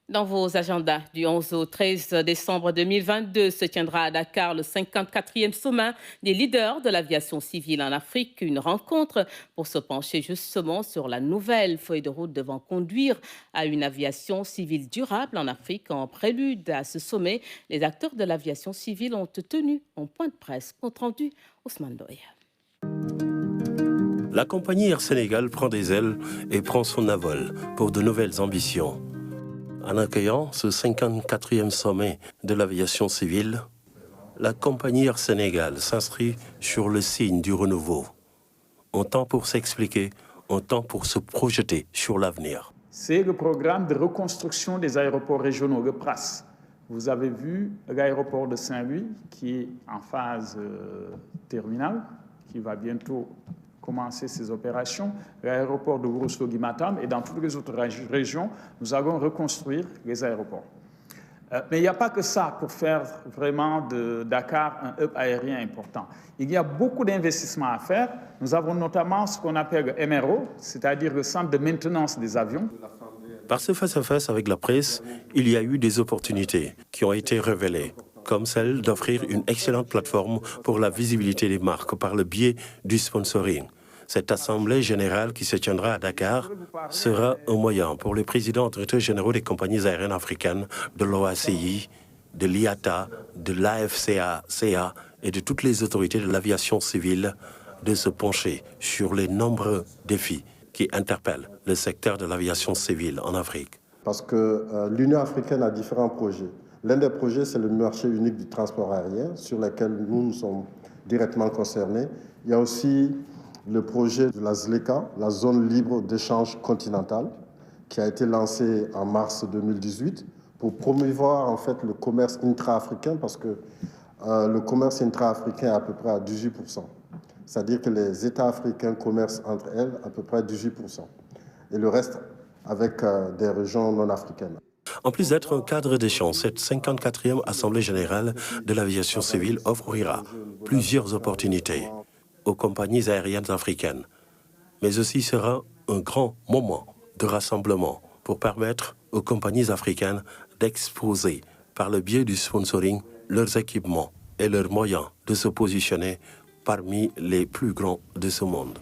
Dans vos agendas, du 11 au 13 décembre 2022 se tiendra à Dakar le 54e sommet des leaders de l'aviation civile en Afrique, une rencontre pour se pencher justement sur la nouvelle feuille de route devant conduire à une aviation civile durable en Afrique. En prélude à ce sommet, les acteurs de l'aviation civile ont tenu un point de presse. Compte rendu, Ousmane Doye. La compagnie Air Sénégal prend des ailes et prend son envol pour de nouvelles ambitions. En accueillant ce 54e sommet de l'aviation civile, la compagnie Air Sénégal s'inscrit sur le signe du renouveau. Un temps pour s'expliquer, un temps pour se projeter sur l'avenir. C'est le programme de reconstruction des aéroports régionaux, le PRAS. Vous avez vu l'aéroport de Saint-Louis qui est en phase terminale, qui va bientôt commencer ses opérations, l'aéroport de Ourossogui-Matam et dans toutes les autres régions, nous allons reconstruire les aéroports. Mais il n'y a pas que ça pour faire vraiment de Dakar un hub aérien important. Il y a beaucoup d'investissements à faire. Nous avons notamment ce qu'on appelle le MRO, c'est-à-dire le centre de maintenance des avions. Par ce face-à-face avec la presse, il y a eu des opportunités qui ont été révélées, comme celle d'offrir une excellente plateforme pour la visibilité des marques par le biais du sponsoring. Cette assemblée générale qui se tiendra à Dakar sera un moyen pour les présidents et directeurs généraux des compagnies aériennes africaines, de l'OACI, de l'IATA, de l'AFCA et de toutes les autorités de l'aviation civile de se pencher sur les nombreux défis qui interpellent le secteur de l'aviation civile en Afrique. Parce que l'Union africaine a différents projets. L'un des projets, c'est le marché unique du transport aérien, sur lequel nous sommes directement concernés. Il y a aussi le projet de la ZLECA, la zone libre d'échange continentale, qui a été lancé en mars 2018 pour promouvoir en fait le commerce intra-africain, parce que le commerce intra-africain est à peu près à 18%. C'est-à-dire que les États africains commercent entre elles à peu près 18%. Et le reste avec des régions non africaines. En plus d'être un cadre d'échange, cette 54e Assemblée générale de l'aviation civile offrira plusieurs opportunités aux compagnies aériennes africaines, mais aussi sera un grand moment de rassemblement pour permettre aux compagnies africaines d'exposer par le biais du sponsoring leurs équipements et leurs moyens de se positionner parmi les plus grands de ce monde.